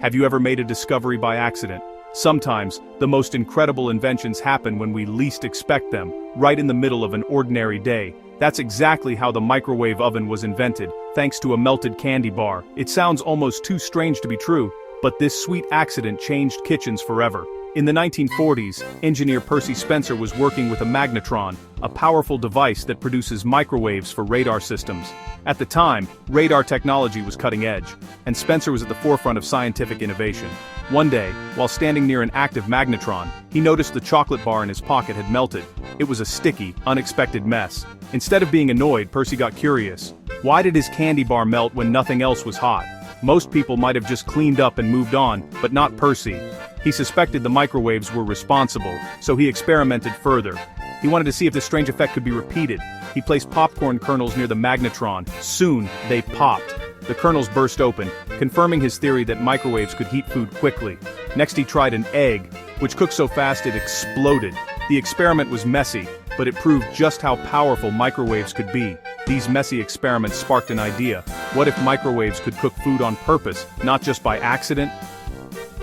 Have you ever made a discovery by accident? Sometimes, the most incredible inventions happen when we least expect them, right in the middle of an ordinary day. That's exactly how the microwave oven was invented, thanks to a melted candy bar. It sounds almost too strange to be true, but this sweet accident changed kitchens forever. In the 1940s, engineer Percy Spencer was working with a magnetron, a powerful device that produces microwaves for radar systems. At the time, radar technology was cutting edge, and Spencer was at the forefront of scientific innovation. One day, while standing near an active magnetron, he noticed the chocolate bar in his pocket had melted. It was a sticky, unexpected mess. Instead of being annoyed, Percy got curious. Why did his candy bar melt when nothing else was hot? Most people might have just cleaned up and moved on, but not Percy. He suspected the microwaves were responsible, so he experimented further. He wanted to see if this strange effect could be repeated. He placed popcorn kernels near the magnetron. Soon, they popped. The kernels burst open, confirming his theory that microwaves could heat food quickly. Next he tried an egg, which cooked so fast it exploded. The experiment was messy, but it proved just how powerful microwaves could be. These messy experiments sparked an idea. What if microwaves could cook food on purpose, not just by accident?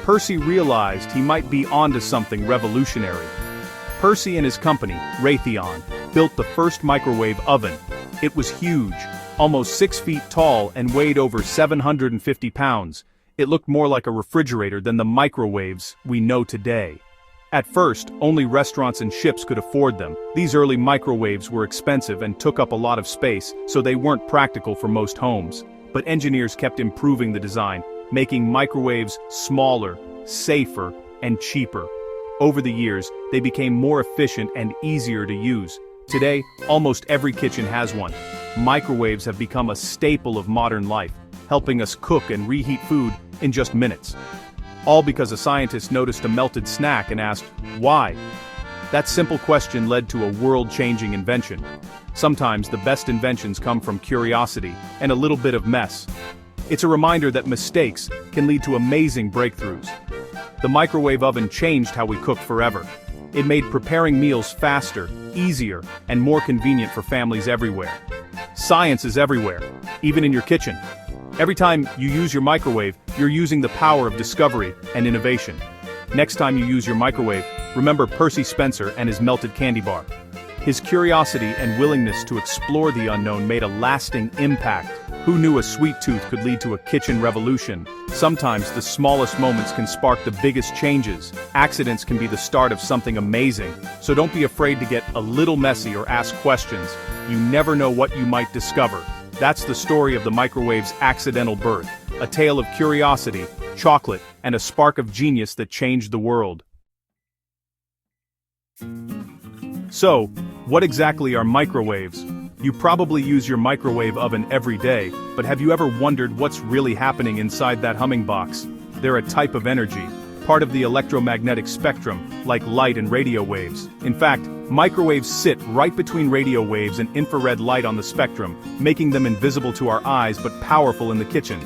Percy realized he might be onto something revolutionary. Percy and his company, Raytheon, built the first microwave oven. It was huge, almost 6 feet tall and weighed over 750 pounds. It looked more like a refrigerator than the microwaves we know today. At first, only restaurants and ships could afford them. These early microwaves were expensive and took up a lot of space, so they weren't practical for most homes. But engineers kept improving the design, making microwaves smaller, safer, and cheaper. Over the years, they became more efficient and easier to use. Today, almost every kitchen has one. Microwaves have become a staple of modern life, helping us cook and reheat food in just minutes. All because a scientist noticed a melted snack and asked, why? That simple question led to a world-changing invention. Sometimes the best inventions come from curiosity and a little bit of mess. It's a reminder that mistakes can lead to amazing breakthroughs. The microwave oven changed how we cook forever. It made preparing meals faster, easier, and more convenient for families everywhere. Science is everywhere, even in your kitchen. Every time you use your microwave, you're using the power of discovery and innovation. Next time you use your microwave, remember Percy Spencer and his melted candy bar. His curiosity and willingness to explore the unknown made a lasting impact. Who knew a sweet tooth could lead to a kitchen revolution? Sometimes the smallest moments can spark the biggest changes. Accidents can be the start of something amazing. So don't be afraid to get a little messy or ask questions. You never know what you might discover. That's the story of the microwave's accidental birth. A tale of curiosity, chocolate, and a spark of genius that changed the world. So, what exactly are microwaves? You probably use your microwave oven every day, but have you ever wondered what's really happening inside that humming box? They're a type of energy, part of the electromagnetic spectrum, like light and radio waves. In fact, microwaves sit right between radio waves and infrared light on the spectrum, making them invisible to our eyes but powerful in the kitchen.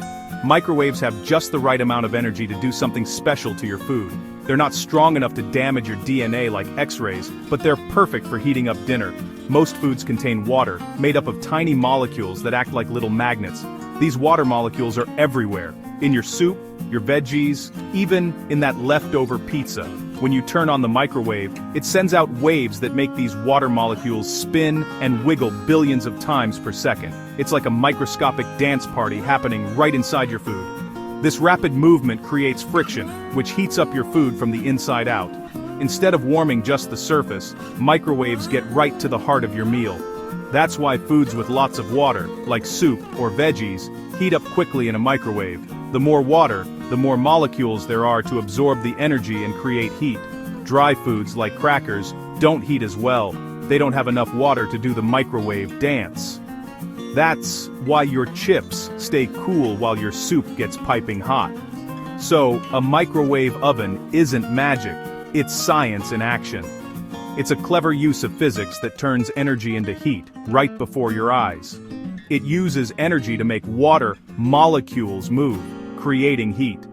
Microwaves have just the right amount of energy to do something special to your food. They're not strong enough to damage your DNA like X-rays, but they're perfect for heating up dinner. Most foods contain water, made up of tiny molecules that act like little magnets. These water molecules are everywhere, in your soup, your veggies, even in that leftover pizza. When you turn on the microwave, it sends out waves that make these water molecules spin and wiggle billions of times per second. It's like a microscopic dance party happening right inside your food. This rapid movement creates friction, which heats up your food from the inside out. Instead of warming just the surface, microwaves get right to the heart of your meal. That's why foods with lots of water, like soup or veggies, heat up quickly in a microwave. The more water, the more molecules there are to absorb the energy and create heat. Dry foods like crackers don't heat as well. They don't have enough water to do the microwave dance. That's why your chips stay cool while your soup gets piping hot. So, a microwave oven isn't magic, it's science in action. It's a clever use of physics that turns energy into heat, right before your eyes. It uses energy to make water molecules move, creating heat.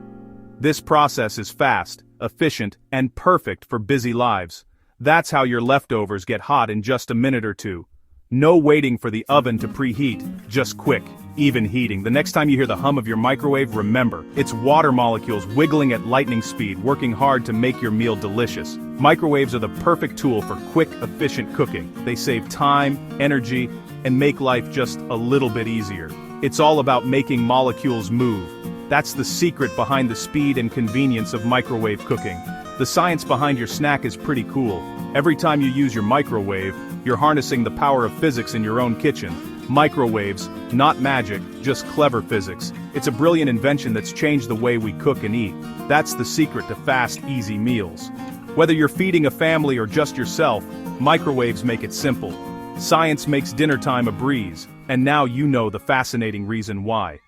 This process is fast, efficient, and perfect for busy lives. That's how your leftovers get hot in just a minute or two. No waiting for the oven to preheat, just quick, Even heating. The next time you hear the hum of your microwave, remember, it's water molecules wiggling at lightning speed, working hard to make your meal delicious. Microwaves are the perfect tool for quick, efficient cooking. They save time, energy, and make life just a little bit easier. It's all about making molecules move. That's the secret behind the speed and convenience of microwave cooking. The science behind your snack is pretty cool. Every time you use your microwave, you're harnessing the power of physics in your own kitchen. Microwaves, not magic, just clever physics. It's a brilliant invention that's changed the way we cook and eat. That's the secret to fast, easy meals. Whether you're feeding a family or just yourself, microwaves make it simple. Science makes dinner time a breeze, and now you know the fascinating reason why.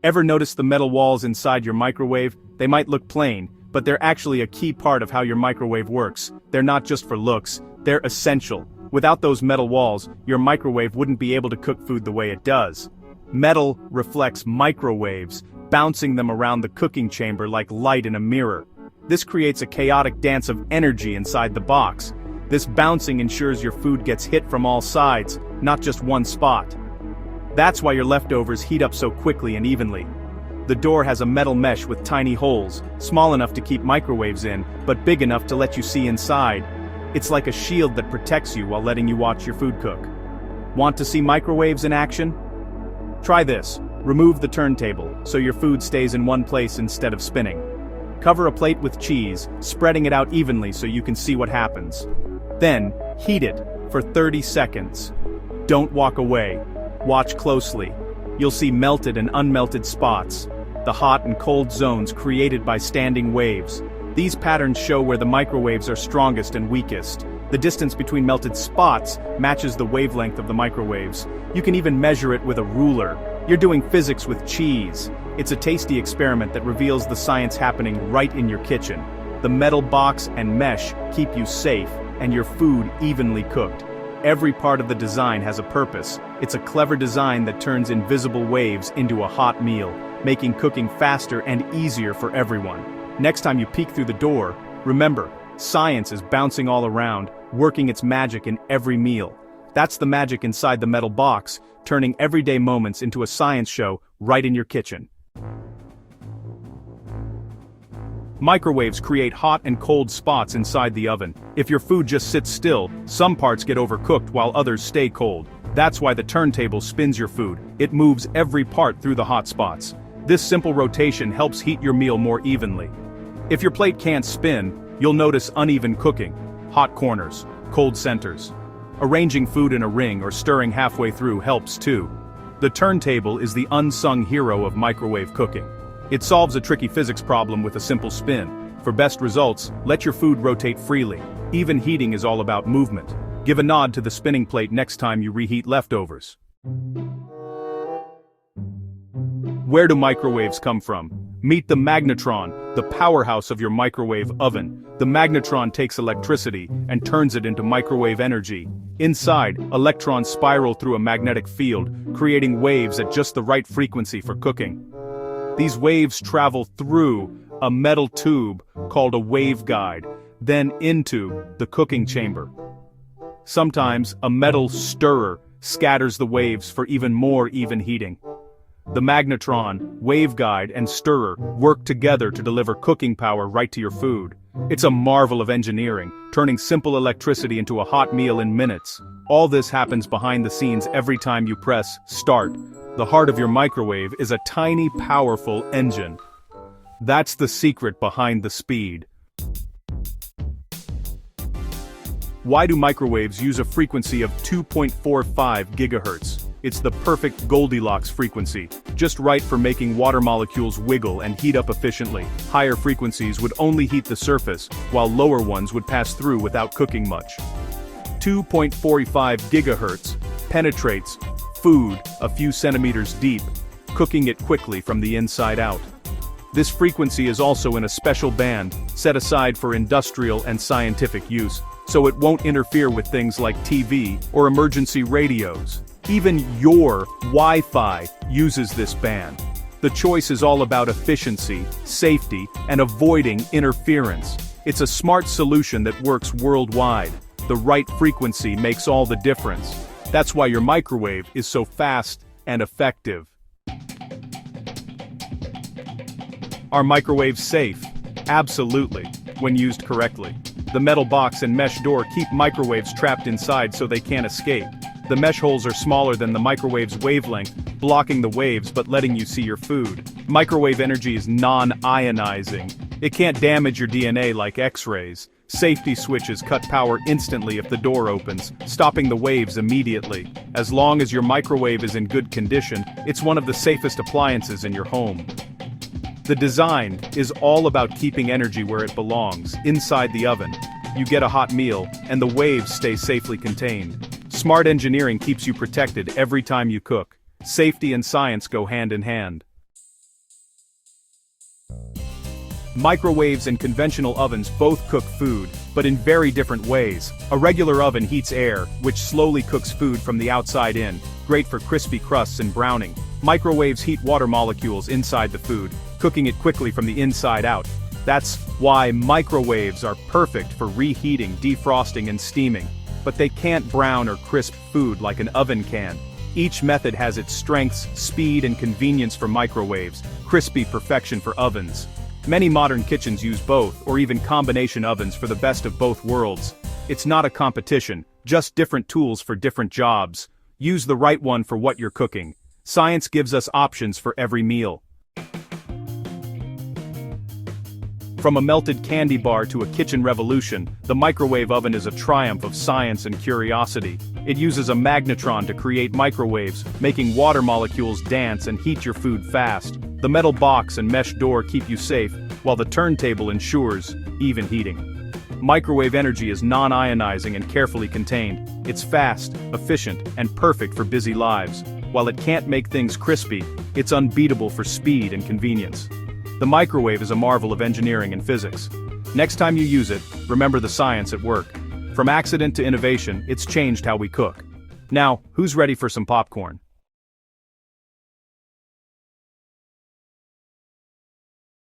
Ever notice the metal walls inside your microwave? They might look plain, but they're actually a key part of how your microwave works. They're not just for looks, they're essential. Without those metal walls, your microwave wouldn't be able to cook food the way it does. Metal reflects microwaves, bouncing them around the cooking chamber like light in a mirror. This creates a chaotic dance of energy inside the box. This bouncing ensures your food gets hit from all sides, not just one spot. That's why your leftovers heat up so quickly and evenly. The door has a metal mesh with tiny holes, small enough to keep microwaves in, but big enough to let you see inside. It's like a shield that protects you while letting you watch your food cook. Want to see microwaves in action? Try this. Remove the turntable, so your food stays in one place instead of spinning. Cover a plate with cheese, spreading it out evenly so you can see what happens. Then, heat it for 30 seconds. Don't walk away. Watch closely. You'll see melted and unmelted spots, the hot and cold zones created by standing waves. These patterns show where the microwaves are strongest and weakest. The distance between melted spots matches the wavelength of the microwaves. You can even measure it with a ruler. You're doing physics with cheese. It's a tasty experiment that reveals the science happening right in your kitchen. The metal box and mesh keep you safe, and your food evenly cooked. Every part of the design has a purpose. It's a clever design that turns invisible waves into a hot meal, making cooking faster and easier for everyone. Next time you peek through the door, remember, science is bouncing all around, working its magic in every meal. That's the magic inside the metal box, turning everyday moments into a science show right in your kitchen. Microwaves create hot and cold spots inside the oven. If your food just sits still, some parts get overcooked while others stay cold. That's why the turntable spins your food. It moves every part through the hot spots. This simple rotation helps heat your meal more evenly. If your plate can't spin, you'll notice uneven cooking, hot corners, cold centers. Arranging food in a ring or stirring halfway through helps too. The turntable is the unsung hero of microwave cooking. It solves a tricky physics problem with a simple spin. For best results, let your food rotate freely. Even heating is all about movement. Give a nod to the spinning plate next time you reheat leftovers. Where do microwaves come from? Meet the magnetron, the powerhouse of your microwave oven. The magnetron takes electricity and turns it into microwave energy. Inside, electrons spiral through a magnetic field, creating waves at just the right frequency for cooking. These waves travel through a metal tube called a waveguide, then into the cooking chamber. Sometimes a metal stirrer scatters the waves for even more even heating. The magnetron, waveguide, and stirrer work together to deliver cooking power right to your food. It's a marvel of engineering, turning simple electricity into a hot meal in minutes. All this happens behind the scenes every time you press start. The heart of your microwave is a tiny, powerful engine. That's the secret behind the speed. Why do microwaves use a frequency of 2.45 gigahertz? It's the perfect Goldilocks frequency, just right for making water molecules wiggle and heat up efficiently. Higher frequencies would only heat the surface, while lower ones would pass through without cooking much. 2.45 gigahertz penetrates food a few centimeters deep, cooking it quickly from the inside out. This frequency is also in a special band, set aside for industrial and scientific use, so it won't interfere with things like TV or emergency radios. Even your Wi-Fi uses this band. The choice is all about efficiency, safety, and avoiding interference. It's a smart solution that works worldwide. The right frequency makes all the difference. That's why your microwave is so fast and effective. Are microwaves safe? Absolutely, when used correctly. The metal box and mesh door keep microwaves trapped inside so they can't escape. The mesh holes are smaller than the microwave's wavelength, blocking the waves but letting you see your food. Microwave energy is non-ionizing. It can't damage your DNA like X-rays. Safety switches cut power instantly if the door opens, stopping the waves immediately. As long as your microwave is in good condition, it's one of the safest appliances in your home. The design is all about keeping energy where it belongs, inside the oven. You get a hot meal, and the waves stay safely contained. Smart engineering keeps you protected every time you cook. Safety and science go hand in hand. Microwaves and conventional ovens both cook food, but in very different ways. A regular oven heats air, which slowly cooks food from the outside in, great for crispy crusts and browning. Microwaves heat water molecules inside the food, cooking it quickly from the inside out. That's why microwaves are perfect for reheating, defrosting, and steaming. But they can't brown or crisp food like an oven can. Each method has its strengths, speed, and convenience for microwaves, crispy perfection for ovens. Many modern kitchens use both, or even combination ovens for the best of both worlds. It's not a competition, just different tools for different jobs. Use the right one for what you're cooking. Science gives us options for every meal. From a melted candy bar to a kitchen revolution, the microwave oven is a triumph of science and curiosity. It uses a magnetron to create microwaves, making water molecules dance and heat your food fast. The metal box and mesh door keep you safe, while the turntable ensures even heating. Microwave energy is non-ionizing and carefully contained. It's fast, efficient, and perfect for busy lives. While it can't make things crispy, it's unbeatable for speed and convenience. The microwave is a marvel of engineering and physics. Next time you use it, remember the science at work. From accident to innovation, it's changed how we cook. Now, who's ready for some popcorn?